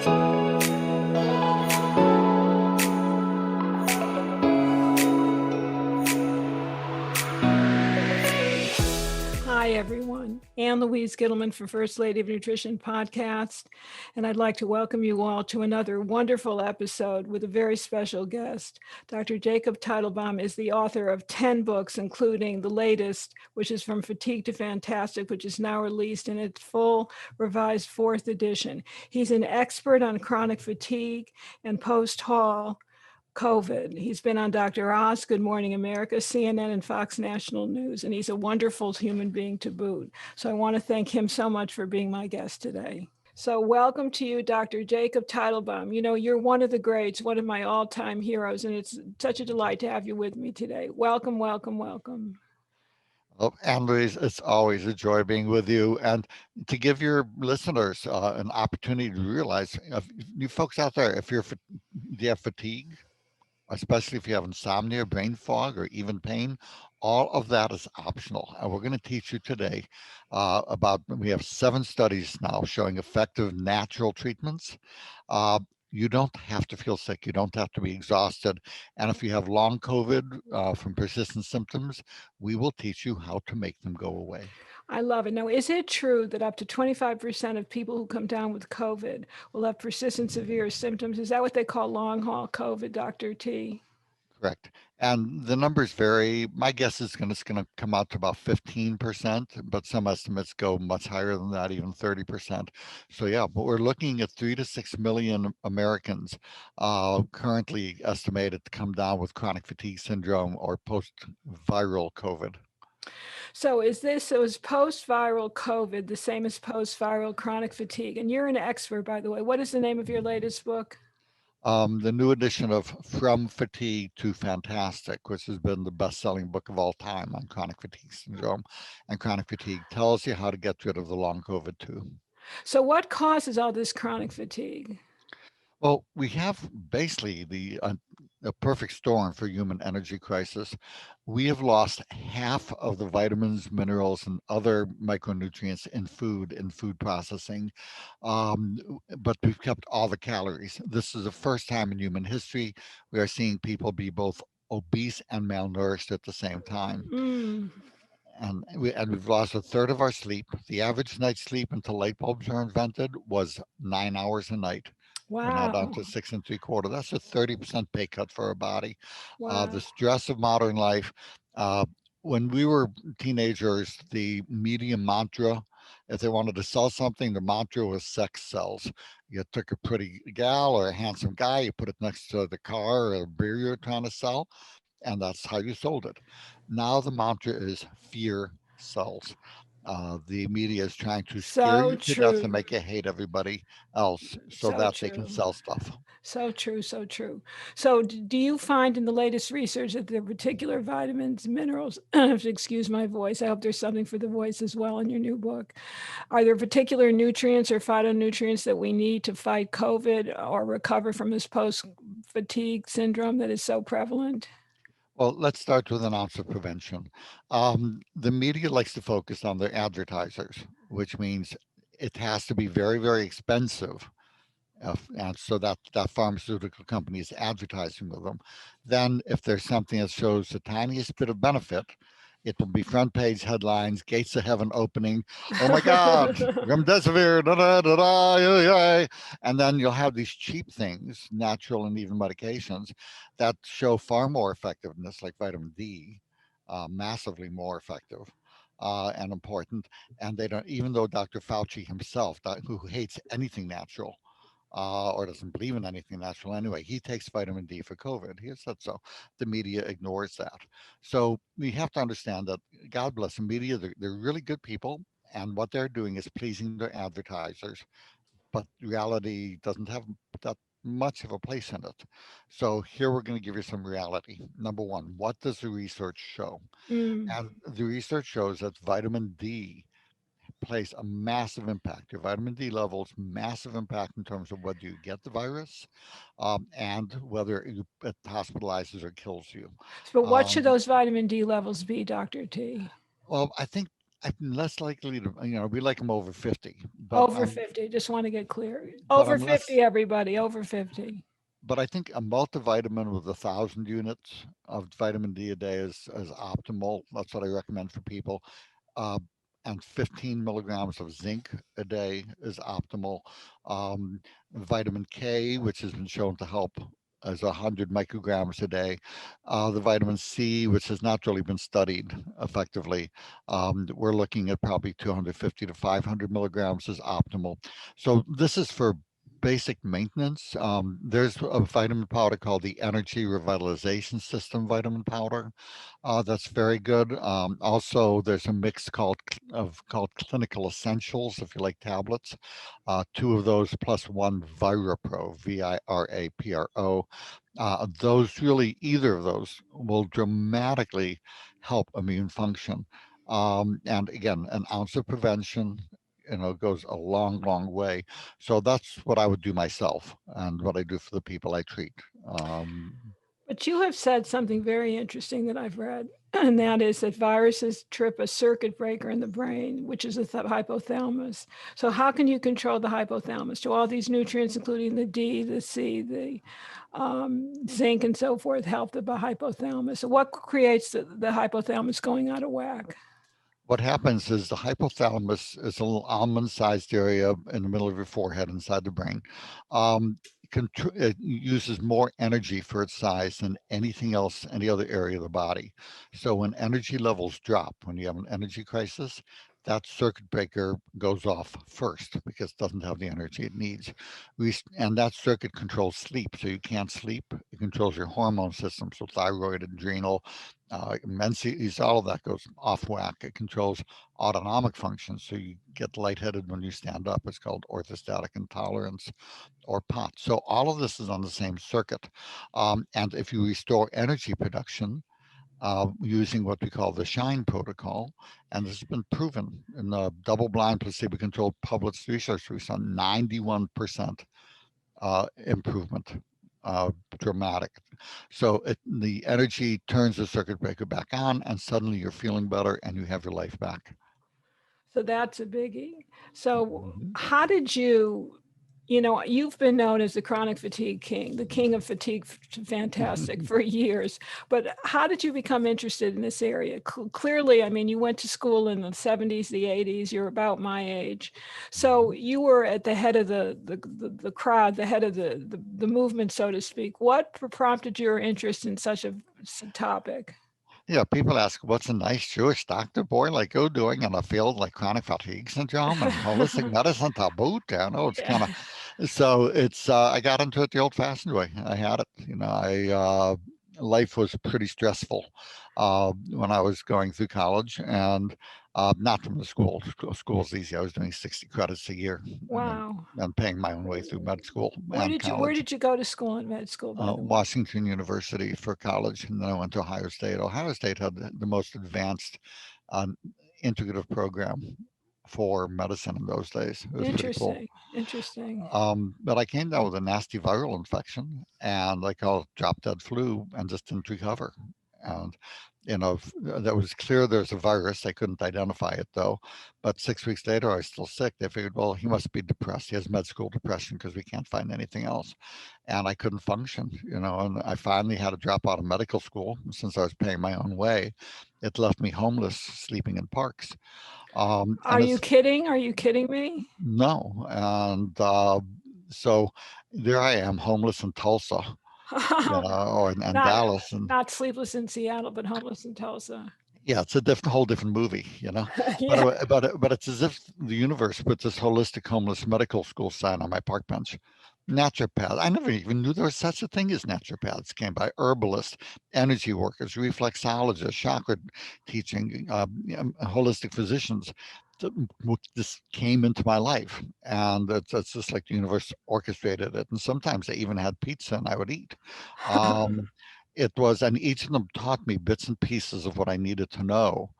Hi, everyone. Ann Louise Gittleman for First Lady of Nutrition podcast, and I'd like to welcome you all to another wonderful episode with a very special guest. Dr. Jacob Teitelbaum is the author of 10 books, including the latest, which is From Fatigue to Fantastic, which is now released in its full revised fourth edition. He's an expert on chronic fatigue and post-haul COVID. He's been on Dr. Oz, Good Morning America, CNN, and Fox National News, and he's a wonderful human being to boot. So I want to thank him so much for being my guest today. So welcome to you, Dr. Jacob Teitelbaum. You know, you're one of the greats, one of my all-time heroes, and it's such a delight to have you with me today. Welcome, welcome, welcome. Oh, Anne-Louise, it's always a joy being with you. And to give your listeners an opportunity to realize, you folks out there, if do you have fatigue, especially if you have insomnia, brain fog, or even pain, all of that is optional. And we're going to teach you today we have 7 studies now showing effective natural treatments. You don't have to feel sick. You don't have to be exhausted. And if you have long COVID from persistent symptoms, we will teach you how to make them go away. I love it. Now, is it true that up to 25% of people who come down with COVID will have persistent severe symptoms? Is that what they call long haul COVID, Dr. T? Correct. And the numbers vary. My guess is it's going to come out to about 15%, but some estimates go much higher than that, even 30%. So yeah, but we're looking at 3 to 6 million Americans currently estimated to come down with chronic fatigue syndrome or post-viral COVID. So is post-viral COVID the same as post-viral chronic fatigue? And you're an expert, by the way. What is the name of your latest book? The new edition of From Fatigue to Fantastic, which has been the best-selling book of all time on chronic fatigue syndrome. And chronic fatigue tells you how to get rid of the long COVID too. So what causes all this chronic fatigue? Well, we have basically a perfect storm for human energy crisis. We have lost half of the vitamins, minerals, and other micronutrients in food processing, but we've kept all the calories. This is the first time in human history we are seeing people be both obese and malnourished at the same time. Mm, We've lost a third of our sleep. The average night's sleep until light bulbs were invented was 9 hours a night. We're now down wow. to 6 3/4. That's a 30% pay cut for our body. Wow. The stress of modern life. Uh, when we were teenagers, the media mantra, if they wanted to sell something, the mantra was sex sells. You took a pretty gal or a handsome guy, you put it next to the car or the beer you're trying to sell, and that's how you sold it. Now the mantra is fear sells. The media is trying to scare So you to death and true. make you hate everybody else so So that they can true. sell stuff. So true, so true. So, do you find in the latest research that there are particular vitamins, minerals, excuse my voice, I hope there's something for the voice as well in your new book. Are there particular nutrients or phytonutrients that we need to fight COVID or recover from this post fatigue syndrome that is so prevalent? Well, let's start with an ounce of prevention. The media likes to focus on their advertisers, which means it has to be very, very expensive. And so that pharmaceutical company is advertising with them. Then, if there's something that shows the tiniest bit of benefit, it will be front page headlines, gates of heaven opening. Oh my God, remdesivir, da da da da, yeah, yeah. And then you'll have these cheap things, natural and even medications, that show far more effectiveness, like vitamin D, massively more effective. And important, and they don't. Even though Dr. Fauci himself, who hates anything natural, or doesn't believe in anything natural anyway. He takes vitamin D for COVID. He has said so. The media ignores that. So we have to understand that, God bless the media, they're really good people. And what they're doing is pleasing their advertisers. But reality doesn't have that much of a place in it. So here we're going to give you some reality. Number one, what does the research show? Mm. And the research shows that vitamin D plays a massive impact. Your vitamin D levels, massive impact in terms of whether you get the virus, and whether it hospitalizes or kills you. But what should Um, those vitamin D levels be, Dr. T? well, I think I'm less likely to, we like them over 50, Over 50. Just want to get clear. but Over I'm 50, less, everybody, over 50. but I think a multivitamin with 1,000 units of vitamin D a day is optimal. That's what I recommend for people. Uh, and 15 milligrams of zinc a day is optimal. Um, Vitamin K, which has been shown to help, is 100 micrograms a day. The vitamin C, which has not really been studied effectively, we're looking at probably 250 to 500 milligrams is optimal. So this is for basic maintenance. There's a vitamin powder called the Energy Revitalization System vitamin powder. That's very good. Also, there's a mix called Clinical Essentials, if you like tablets. Two of those plus one ViraPro, VIRAPRO. Those really, either of those will dramatically help immune function. And again, an ounce of prevention, goes a long, long way. So that's what I would do myself and what I do for the people I treat. Um, But you have said something very interesting that I've read, and that is that viruses trip a circuit breaker in the brain, which is the hypothalamus. So, how can you control the hypothalamus? Do all these nutrients, including the D, the C, the zinc, and so forth, help the hypothalamus? So, what creates the hypothalamus going out of whack? What happens is the hypothalamus is a little almond-sized area in the middle of your forehead inside the brain. It uses more energy for its size than anything else, any other area of the body. So when energy levels drop, when you have an energy crisis, that circuit breaker goes off first because it doesn't have the energy it needs. And that circuit controls sleep. So you can't sleep. It controls your hormone system. So thyroid, adrenal, menses, all of that goes off whack. It controls autonomic functions. So you get lightheaded when you stand up. It's called orthostatic intolerance or POT. So all of this is on the same circuit. And if you restore energy production, using what we call the SHINE protocol. And this has been proven in the double blind placebo controlled published research. We saw 91% improvement, dramatic. So the energy turns the circuit breaker back on, and suddenly you're feeling better and you have your life back. So that's a biggie. So Mhm. how did you've been known as the chronic fatigue king, the king of fatigue, fantastic, for years. But how did you become interested in this area? Clearly, I mean, you went to school in the 70s, the 80s, you're about my age. So Mhm. you were at the head of the crowd, the head of the movement, so to speak. What prompted your interest in such a topic? Yeah, people ask, what's a nice Jewish doctor boy like you doing in a field like chronic fatigue syndrome and holistic medicine to boot? It's kind Yeah. of, so I got into it the old fashioned way. I had it, life was pretty stressful when I was going through college and not from the school. School's easy. I was doing 60 credits a year and, Wow. and paying my own way through med school Where and did you where college. did you go to school in med school, by the way? Washington University for college, and then I went to Ohio State. Ohio State had the most advanced uh, integrative program for medicine in those days. It was pretty cool. Interesting. Interesting. But I came down with a nasty viral infection, and I called it drop dead flu, and just didn't recover. And that was clear there's a virus. I couldn't identify it though. But 6 weeks later, I was still sick. They figured, well, he must be depressed. He has med school depression because we can't find anything else. And I couldn't function, and I finally had to drop out of medical school since I was paying my own way. It left me homeless, sleeping in parks. Are And you it's kidding? Are you kidding me? no. And so there I am, homeless in Tulsa, or in not Dallas. And not sleepless in Seattle, but homeless in Tulsa. yeah, it's a whole different movie. But Yeah. it's as if the universe put this holistic homeless medical school sign on my park bench. Naturopath. I never even knew there was such a thing as naturopaths. Came by herbalists, energy workers, reflexologists, chakra teaching, holistic physicians. This came into my life, and it's just like the universe orchestrated it. And sometimes they even had pizza, and I would eat. Um, and each of them taught me bits and pieces of what I needed to know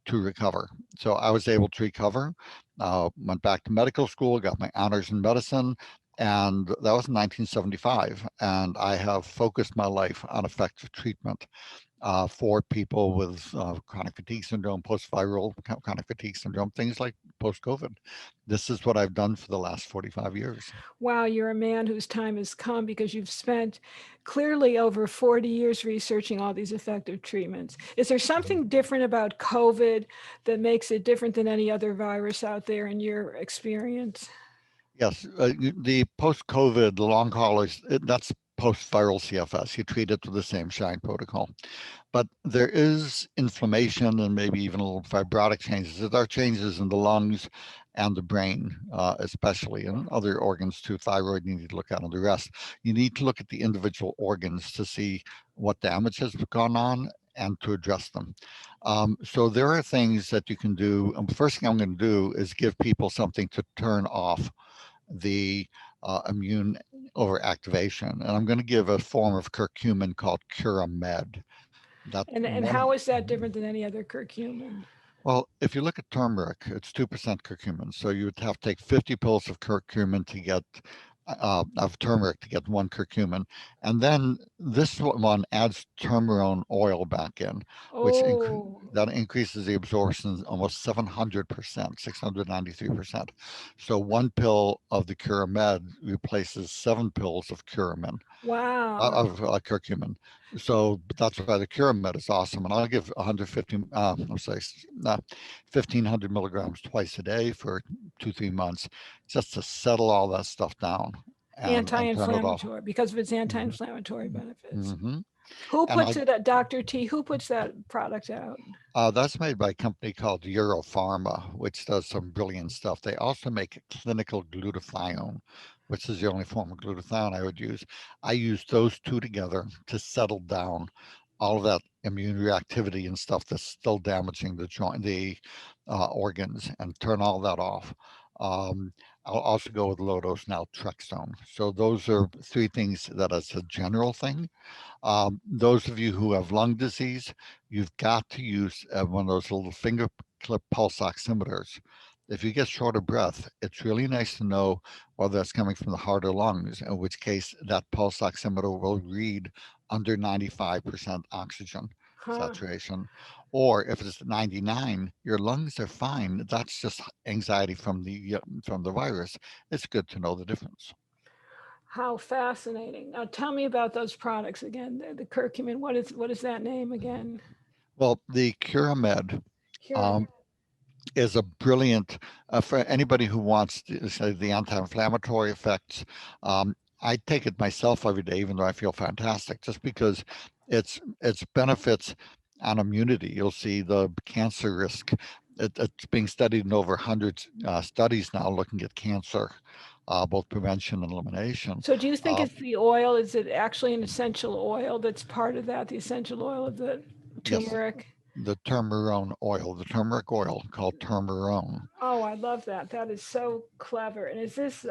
to recover. So I was able to recover, went back to medical school, got my honors in medicine, and that was in 1975. And I have focused my life on effective treatment. for people with chronic fatigue syndrome, post-viral chronic fatigue syndrome, things like post-COVID. This is what I've done for the last 45 years. Wow, you're a man whose time has come because you've spent clearly over 40 years researching all these effective treatments. Is there something different about COVID that makes it different than any other virus out there in your experience? Yes, the post-COVID, the long haulers, that's post-viral CFS. You treat it with the same SHINE protocol. But there is inflammation and maybe even a little fibrotic changes. There are changes in the lungs and the brain, especially, and other organs too. Thyroid, you need to look at, and the rest. You need to look at the individual organs to see what damage has gone on and to address them. So there are things that you can do. And the first thing I'm going to do is give people something to turn off the immune overactivation. And I'm going to give a form of curcumin called Curamed. That And one. how is that different than any other curcumin? Well, if you look at turmeric, it's 2% curcumin. So you would have to take 50 pills of curcumin to get of turmeric to get one curcumin, and then this one adds turmeric oil back in, which Oh, that increases the absorption almost 700%, 693%. So one pill of the Curamed replaces 7 pills of curamin wow. of curcumin. So that's why the Curamed is awesome. And I'll give 150, I'll say 1,500 milligrams twice a day for 2, 3 months, just to settle all that stuff down and turn it off. Anti-inflammatory because of its Hmm. anti-inflammatory benefits. Hmm. Who And puts it at Dr. T? Who puts that product out? that's made by a company called Europharma, which does some brilliant stuff. They also make clinical glutathione, which is the only form of glutathione I would use. I use those two together to settle down all of that immune reactivity and stuff that's still damaging the joint, the organs, and turn all that off. Um, I'll also go with low dose naltrexone. So those are three things that as a general thing. Those of you who have lung disease, you've got to use one of those little finger clip pulse oximeters. If you get short of breath, it's really nice to know whether that's coming from the heart or lungs, in which case that pulse oximeter will read under 95% oxygen Huh? saturation. Or if it's 99, your lungs are fine. That's just anxiety from the virus. It's good to know the difference. How fascinating. Now tell me about those products again. The curcumin. What is that name again? Well, the Curamed Curamed. um, is a brilliant for anybody who wants to say the anti-inflammatory effects. I take it myself every day, even though I feel fantastic, just because its benefits on immunity. You'll see the cancer risk. It's being studied in over hundreds studies now, looking at cancer, both prevention and elimination. So do you think Uh, it's the oil? Is it actually an essential oil that's part of that? The essential oil of the yes, turmeric? the turmeric oil called turmerone. Oh, I love that. That is so clever. And is this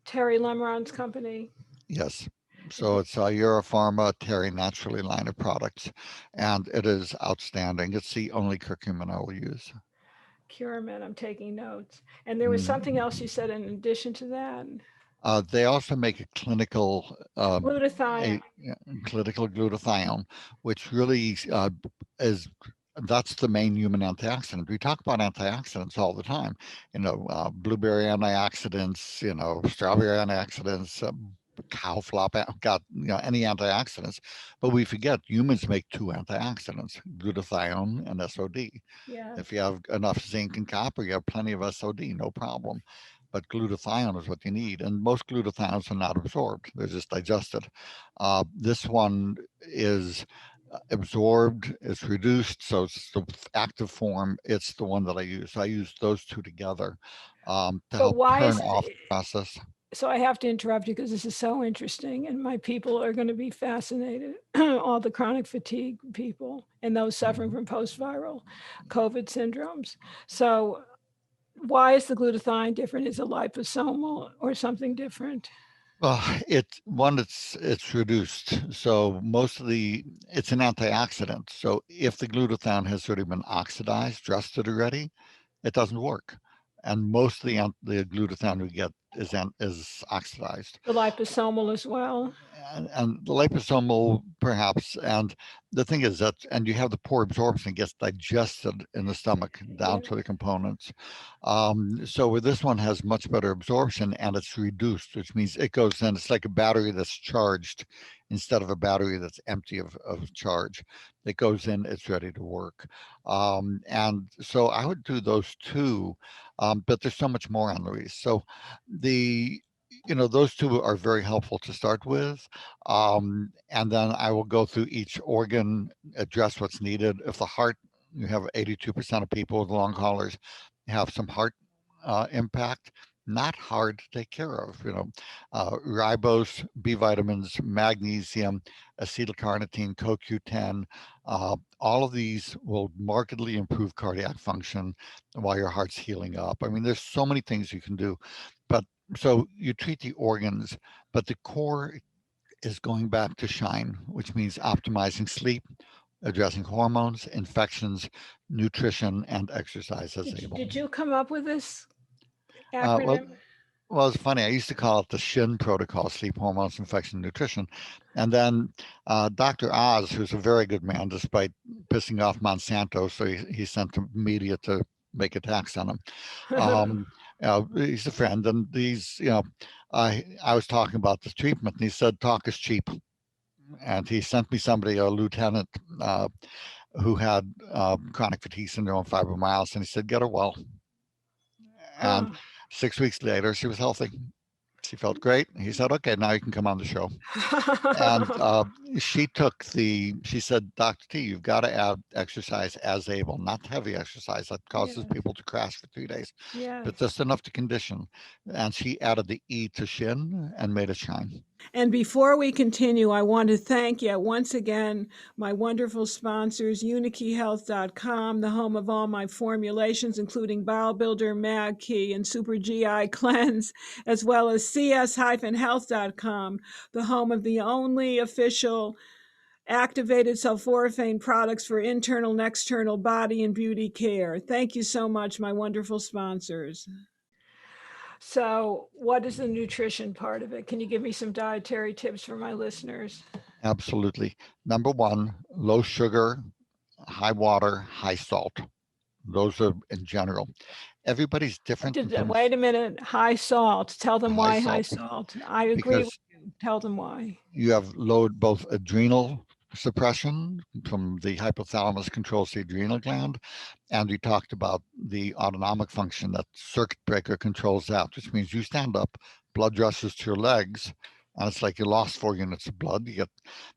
Terry Lemron's company? Yes. Is So it it's a Europharma Terry Naturally line of products, and it is outstanding. It's the only curcumin I will use. Curamed? I'm taking notes. And there was something Mm. else you said in addition to that. They also make a Glutathione. clinical glutathione, which really is that's the main human antioxidant. We talk about antioxidants all the time. Blueberry antioxidants, strawberry antioxidants, cow flop, got any antioxidants, but we forget humans make two antioxidants: glutathione and SOD. Yes. If you have enough zinc and copper, you have plenty of SOD, no problem. But glutathione is what you need, and most glutathiones are not absorbed; they're just digested. This one is absorbed, it's reduced, so it's the active form. It's the one that I use. So I use those two together to But help why turn is off the process. so I have to interrupt you because this is so interesting, and my people are going to be fascinated. All the chronic fatigue people and those suffering Mhm. from post-viral COVID syndromes. So, why is the glutathione different? Is it liposomal or something different? Well, it's reduced. So most of it's an antioxidant. So if the glutathione has already been oxidized, rusted already, it doesn't work. And most of the glutathione we get is oxidized. The liposomal as well. and the liposomal perhaps. And the thing is that, and you have the poor absorption, gets digested in the stomach Yeah. down to the components. So with this one has much better absorption and it's reduced, which means it goes in. It's like a battery that's charged instead of a battery that's empty of charge. It goes in, it's ready to work. And so I would do those two, but there's so much more on Louise. So the those two are very helpful to start with. And then I will go through each organ, address what's needed. If the heart, you have 82% of people with long haulers have some heart impact, not hard to take care of. Ribose, B vitamins, magnesium, acetylcarnitine, CoQ10, all of these will markedly improve cardiac function while your heart's healing up. I mean, there's so many things you can do, but so you treat the organs, but the core is going back to shine, which means optimizing sleep, addressing hormones, infections, nutrition, and exercise as able. Did you come up with this Uh, well, acronym? well, it's funny. I used to call it the SHIN protocol: sleep, hormones, infection, nutrition. And then Dr. Oz, who's a very good man, despite pissing off Monsanto, so he sent the media to make attacks on him. Um, he's a friend, and I was talking about this treatment, and he said, "Talk is cheap." And he sent me somebody, a lieutenant, who had chronic fatigue syndrome, fibromyalgia, and he said, "Get her well." And Huh. 6 weeks later, she was healthy. She felt great. He said, "Okay, now you can come on the show." And she said, "Dr. T, you've got to add exercise as able, not heavy exercise that causes Yes, people to crash for 3 days, but yes. just enough to condition." And she added the E to shin and made it shine. And before we continue, I want to thank yet once again my wonderful sponsors, UniKeyHealth.com, the home of all my formulations, including Bowel Builder, Mag Key, and Super GI Cleanse, as well as CS-Health.com, the home of the only official activated sulforaphane products for internal and external body and beauty care. Thank you so much, my wonderful sponsors. So, what is the nutrition part of it? Can you give me some dietary tips for my listeners? Absolutely. Number one, low sugar, high water, high salt. Those are in general. Everybody's different in terms Wait a minute. High salt. Tell them high why high salt salt. I agree with because you. Tell them why. you have low both adrenal suppression from the hypothalamus controls the adrenal gland, and we talked about the autonomic function that circuit breaker controls that, which means you stand up, blood rushes to your legs, and it's like you lost 4 units of blood. You get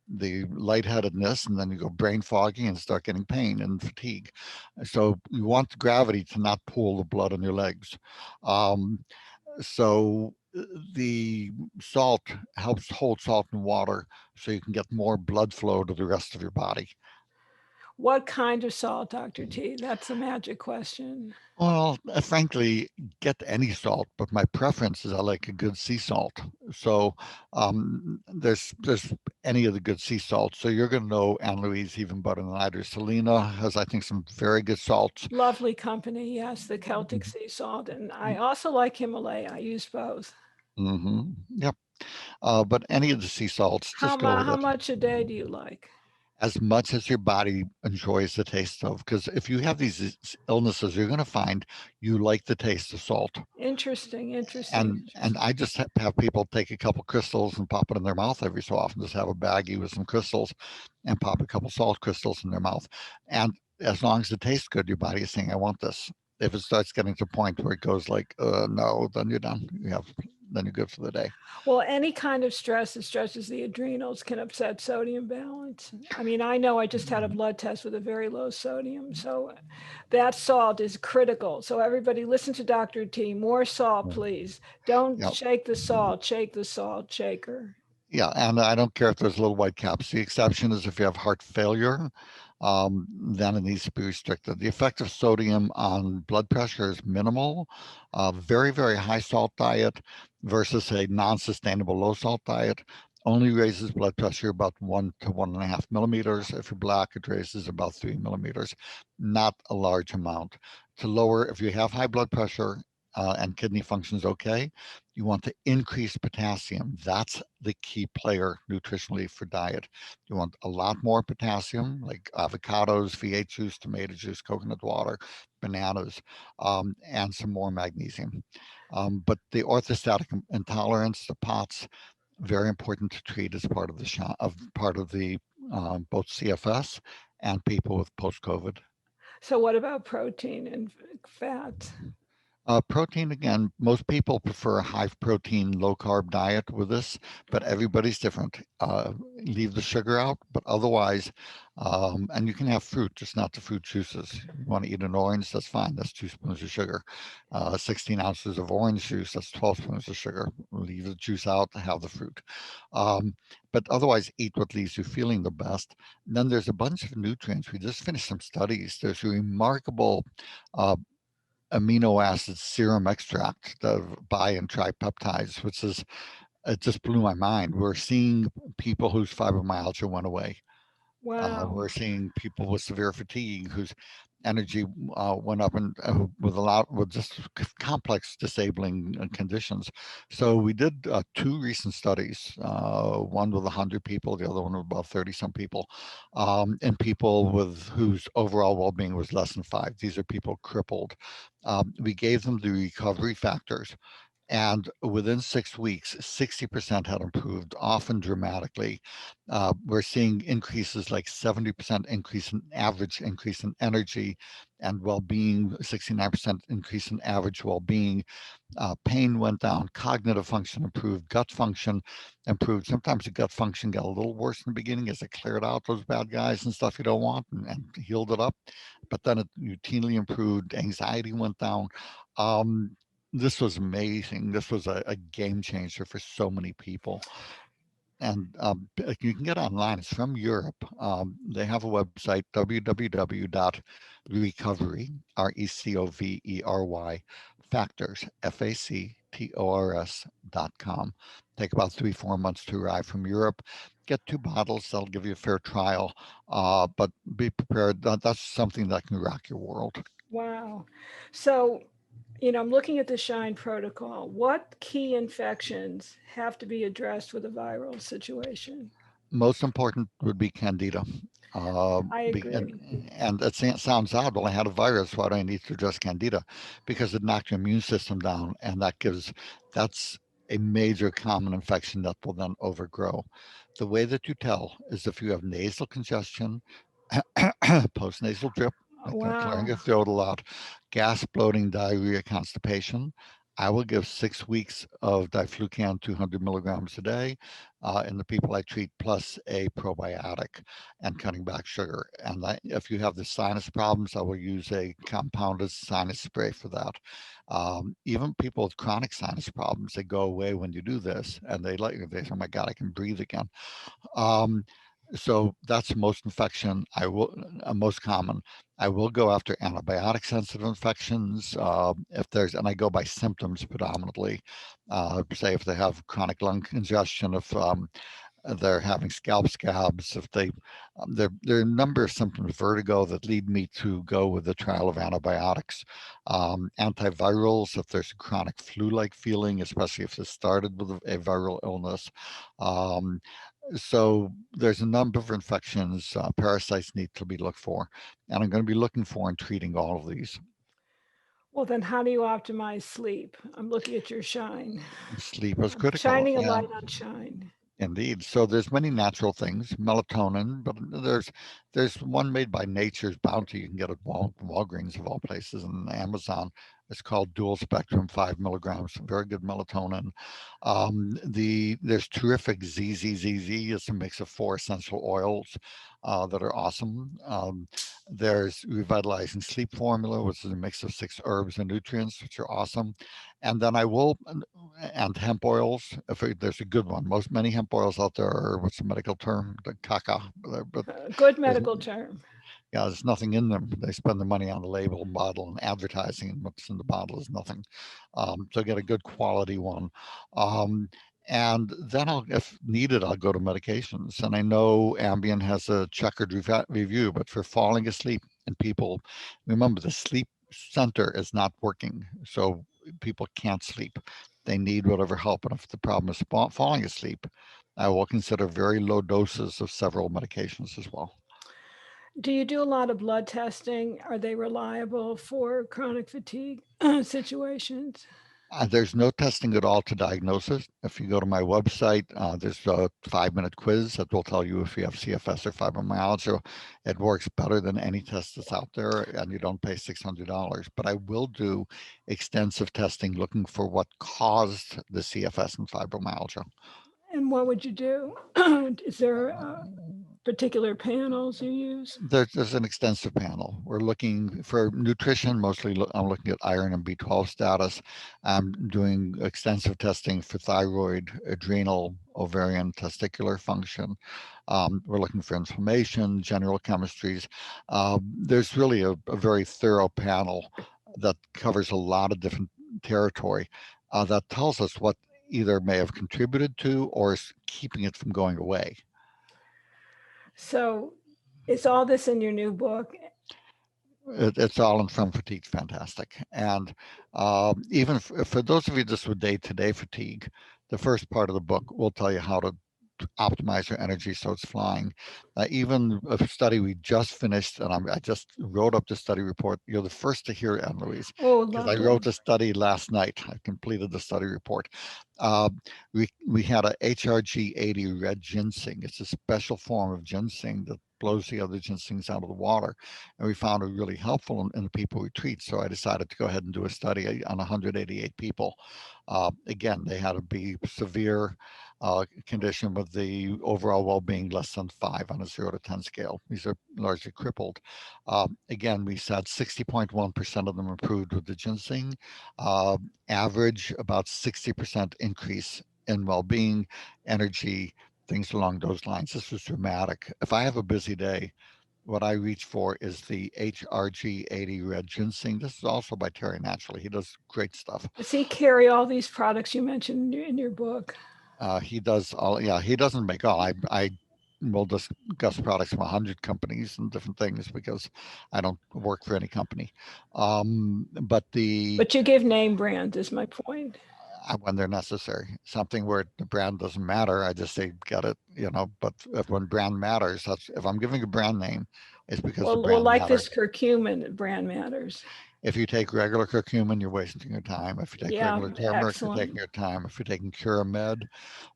the lightheadedness, and then you go brain foggy and start getting pain and fatigue. So you want the gravity to not pull the blood on your legs. So the salt helps hold salt in water so you can get more blood flow to the rest of your body. What kind of salt, Dr. T? That's the magic question. Well, frankly, get any salt, but my preference is I like a good sea salt. So there's any of the good sea salts. So you're going to know Anne Louise even better than I do. Selena has, I think, some very good salts. Lovely company. Yes, the Celtic sea salt. And I also like Himalaya. I use both. Yep. But any of the sea salts, just go with How it. much a day do you like? As much as your body enjoys the taste of. Because if you have these illnesses, you're going to find you like the taste of salt. Interesting, interesting, And interesting. I just have people take a couple crystals and pop it in their mouth every so often. Just have a baggie with some crystals and pop a couple salt crystals in their mouth. And as long as it tastes good, your body is saying, "I want this." If it starts getting to a point where it goes like, no, then you're done. Then you're good for the day. Well, any kind of stress that stresses the adrenals can upset sodium balance. I mean, I know I just had a blood test with a very low sodium. So that salt is critical. So everybody listen to Dr. T. More salt, please. Don't Yeah. shake the salt, shake the salt shaker. Yeah, and I don't care if there's little white caps. The exception is if you have heart failure, then it needs to be restricted. The effect of sodium on blood pressure is minimal. Very, very high salt diet versus a non-sustainable low salt diet only raises blood pressure about 1 to 1.5 millimeters. If you're black, it raises about 3 millimeters, not a large amount. To lower, if you have high blood pressure and kidney function's okay, you want to increase potassium. That's the key player nutritionally for diet. You want a lot more potassium, like avocados, V8 juice, tomato juice, coconut water, bananas, and some more magnesium. But the orthostatic intolerance, the POTS, very important to treat as part of the part of the both CFS and people with post-COVID. So what about protein and fat? Protein, again, most people prefer a high protein, low carb diet with this, but everybody's different. Leave the sugar out, but otherwise, and you can have fruit, just not the fruit juices. You want to eat an orange, that's fine. That's 2 spoons of sugar. 16 ounces of orange juice, that's 12 spoons of sugar. Leave the juice out, have the fruit. Um, but otherwise, eat what leaves you feeling the best. And then there's a bunch of nutrients. We just finished some studies. There's a remarkable uh, amino acid serum extract of bi and tripeptides, which is it just blew my mind. We're seeing people whose fibromyalgia went away. Wow. We're seeing people with severe fatigue whose energy went up and with a lot with just complex disabling conditions. So we did two recent studies, one with 100 people, the other one with about 30 some people, and people with whose overall well-being was less than five. These are people crippled. We gave them the recovery factors, and within 6 weeks, 60% had improved, often dramatically. We're seeing increases like 70% increase in average increase in energy and well-being, 69% increase in average well-being. Pain went down, cognitive function improved, gut function improved. Sometimes the gut function got a little worse in the beginning as it cleared out those bad guys and stuff you don't want and healed it up. But then it routinely improved. Anxiety went down. Um, this was amazing. This was a game changer for so many people. And you can get online. It's from Europe. They have a website, www.recovery, recovery, factors, factors.com. Take about 3, 4 months to arrive from Europe. Get 2 bottles. That'll give you a fair trial. But be prepared. That's something that can rock your world. Wow. So, I'm looking at the SHINE protocol. What key infections have to be addressed with a viral situation? Most important would be candida. I agree. And it sounds odd. Well, I had a virus. Why do I need to address candida? Because it knocked your immune system down, and that's a major common infection that will then overgrow. The way that you tell is if you have nasal congestion, post-nasal drip, like clearing Wow. your throat a lot, gas, bloating, diarrhea, constipation. I will give 6 weeks of diflucan 200 milligrams a day in the people I treat, plus a probiotic and cutting back sugar. And if you have the sinus problems, I will use a compounded sinus spray for that. Even people with chronic sinus problems, they go away when you do this, and they say, "Oh my God, I can breathe again." Um, so that's most infection. Most common. I will go after antibiotic sensitive infections if there's, and I go by symptoms predominantly. Say if they have chronic lung congestion, if they're having scalp scabs, if there are a number of symptoms, vertigo, that lead me to go with the trial of antibiotics. Antivirals, if there's a chronic flu-like feeling, especially if it started with a viral illness. Um, so there's a number of infections, parasites need to be looked for, and I'm going to be looking for and treating all of these. Well, then how do you optimize sleep? I'm looking at your SHINE. Sleep is I'm critical, shining a light and on SHINE. indeed. So there's many natural things, melatonin, but there's one made by Nature's Bounty. You can get at Walgreens of all places and Amazon. It's called Dual Spectrum, 5 milligrams. Very good melatonin. There's terrific ZZZZ. It's a mix of 4 essential oils that are awesome. There's Revitalizing Sleep Formula, which is a mix of 6 herbs and nutrients, which are awesome. And then I will and hemp oils. If there's a good one, many hemp oils out there are, what's the medical term? The caca, but Good there's medical term. yeah, there's nothing in them. They spend the money on the label and bottle and advertising, and what's in the bottle is nothing. So get a good quality one. Um, and then if needed, I'll go to medications. And I know Ambien has a checkered review, but for falling asleep and people, remember the sleep center is not working. So people can't sleep. They need whatever help. And if the problem is falling asleep, I will consider very low doses of several medications as well. Do you do a lot of blood testing? Are they reliable for chronic fatigue situations? There's no testing at all to diagnose it. If you go to my website, there's a 5-minute quiz that will tell you if you have CFS or fibromyalgia. It works better than any test that's out there, and you don't pay $600. But I will do extensive testing looking for what caused the CFS and fibromyalgia. And what would you do? Is there particular panels you use? There's an extensive panel. We're looking for nutrition, mostly I'm looking at iron and B12 status. I'm doing extensive testing for thyroid, adrenal, ovarian, testicular function. We're looking for inflammation, general chemistries. There's really a very thorough panel that covers a lot of different territory that tells us what either may have contributed to or is keeping it from going away. So, is all this in your new book? It's all in From Fatigue Fantastic. And even for those of you just with day-to-day fatigue, the first part of the book will tell you how to optimize your energy so it's flying. Even a study we just finished, and I just wrote up the study report. You're the first to hear it, Anne Louise, Oh, because I wrote lovely. the study last night. I completed the study report. Uh, we had a HRG80 red ginseng. It's a special form of ginseng that blows the other ginsengs out of the water, and we found it really helpful in the people we treat. So I decided to go ahead and do a study on 188 people. Again, they had to be severe condition with the overall well-being less than 5 on a 0 to 10 scale. These are largely crippled. Again, we said 60.1% of them improved with the ginseng. Average about 60% increase in well-being, energy, things along those lines. This was dramatic. If I have a busy day, what I reach for is the HRG80 red ginseng. This is also by Terry Naturally. He does great stuff. Does he carry all these products you mentioned in your book? He does all, yeah, he doesn't make all. I will discuss products from 100 companies and different things because I don't work for any company. But But you give name brands, is my point. when they're necessary, something where the brand doesn't matter, I just say, get it, but when brand matters, that's, if I'm giving a brand name, it's because the Well, brand like this matters. curcumin brand matters. If you take regular curcumin, you're wasting your time. If you take Yeah, regular turmeric, you're taking excellent. your time. If you're taking Curamed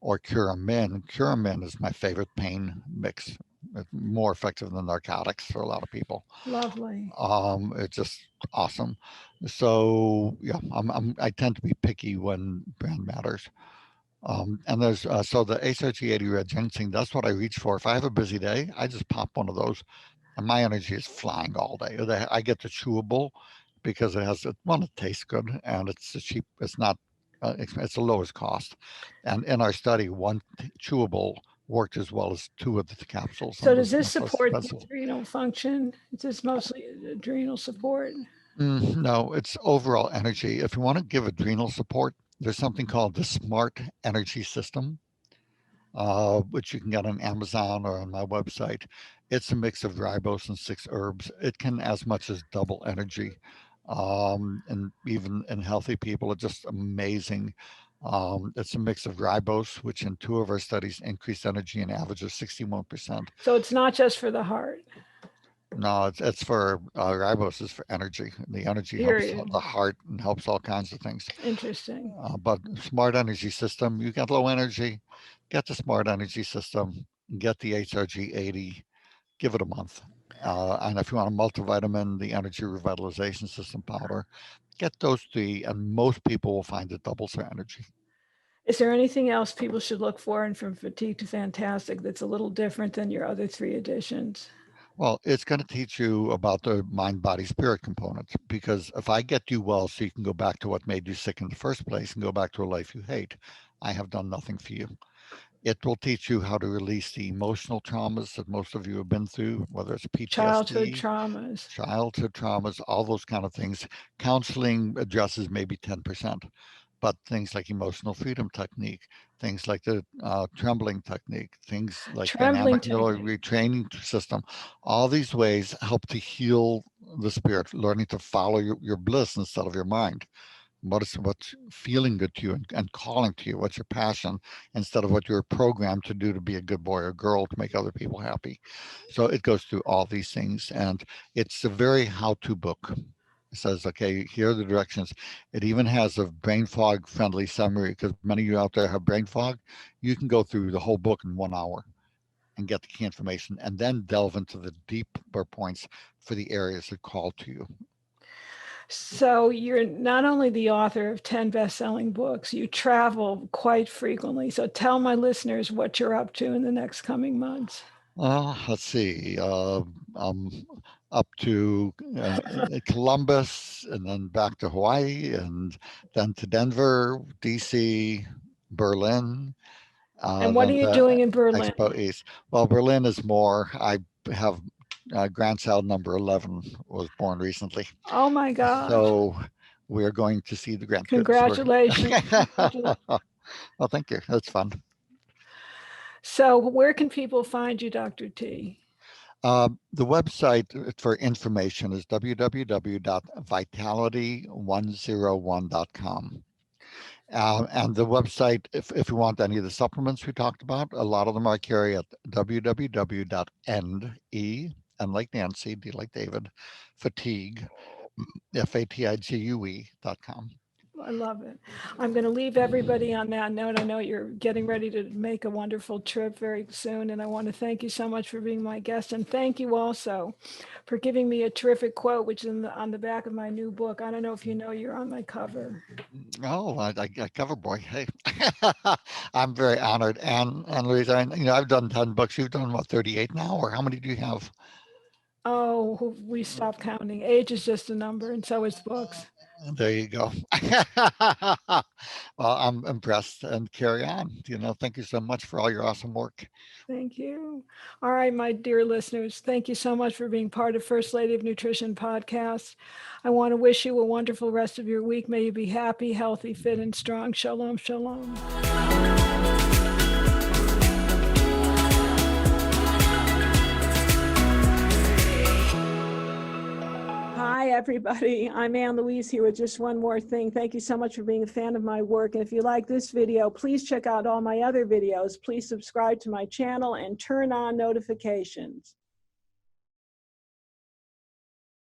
or Curamin is my favorite pain mix. It's more effective than narcotics for a lot of people. Lovely. It's just awesome. So yeah, I tend to be picky when brand matters. And there's so the HRG80 red ginseng. That's what I reach for. If I have a busy day, I just pop one of those and my energy is flying all day. I get the chewable because it has one, it tastes good and it's cheap. It's not it's the lowest cost. And in our study, one chewable worked as well as two of the capsules So and does was this much less support the expensive. adrenal function? Is this mostly adrenal support? No, it's overall energy. If you want to give adrenal support, there's something called the Smart Energy System, which you can get on Amazon or on my website. It's a mix of ribose and 6 herbs. It can as much as double energy. And even in healthy people, it's just amazing. It's a mix of ribose, which in 2 of our studies increased energy an average of 61%. So it's not just for the heart, No, it's for ribose is for energy. The energy helps period. the heart and helps all kinds of things. Interesting. But smart energy system, you get low energy, get the smart energy system, get the HRG80, give it a month. And if you want a multivitamin, the energy revitalization system powder, get those three, and most people will find it doubles their energy. Is there anything else people should look for in From Fatigue to Fantastic that's a little different than your other three editions? Well, it's going to teach you about the mind, body, spirit component because if I get you well so you can go back to what made you sick in the first place and go back to a life you hate, I have done nothing for you. It will teach you how to release the emotional traumas that most of you have been through, whether it's Childhood PTSD, traumas. childhood traumas, all those kind of things. Counseling addresses maybe 10%, but things like emotional freedom technique, things like the trembling technique, things like Trembling dynamic neuro technique. retraining system, all these ways help to heal the spirit, learning to follow your bliss instead of your mind. What's feeling good to you and calling to you? What's your passion instead of what you're programmed to do to be a good boy or girl to make other people happy? So it goes through all these things, and it's a very how-to book. It says, okay, here are the directions. It even has a brain fog friendly summary because many of you out there have brain fog. You can go through the whole book in 1 hour and get the key information and then delve into the deeper points for the areas that call to you. So you're not only the author of 10 best-selling books, you travel quite frequently. So tell my listeners what you're up to in the next coming months. Let's see. Up to Columbus and then back to Hawaii and then to Denver, DC, Berlin, And what are then you to doing in Berlin? Expo East. Well, Berlin is more. I have grandchild number 11 was born recently. Oh my gosh. So we're going to see the grandkids. Congratulations. Well, thank you. That's fun. So where can people find you, Dr. T? The website for information is www.vitality101.com. And the website, if you want any of the supplements we talked about, a lot of them I carry at www.end, and like Nancy, D like David, fatigue, fatigue.com. I love it. I'm going to leave everybody on that note. I know you're getting ready to make a wonderful trip very soon, and I want to thank you so much for being my guest. And thank you also for giving me a terrific quote, which is on the back of my new book. I don't know if you know you're on my cover. Oh, I cover boy. Hey, I'm very honored. And Louise, I've done 10 books. You've done what, 38 now, or how many do you have? Oh, we stopped counting. Age is just a number, and so is books. There you go. Well, I'm impressed and carry on. Thank you so much for all your awesome work. Thank you. All right, my dear listeners, thank you so much for being part of First Lady of Nutrition podcast. I want to wish you a wonderful rest of your week. May you be happy, healthy, fit, and strong. Shalom, shalom. Hi, everybody. I'm Ann Louise here with just one more thing. Thank you so much for being a fan of my work. And if you like this video, please check out all my other videos. Please subscribe to my channel and turn on notifications.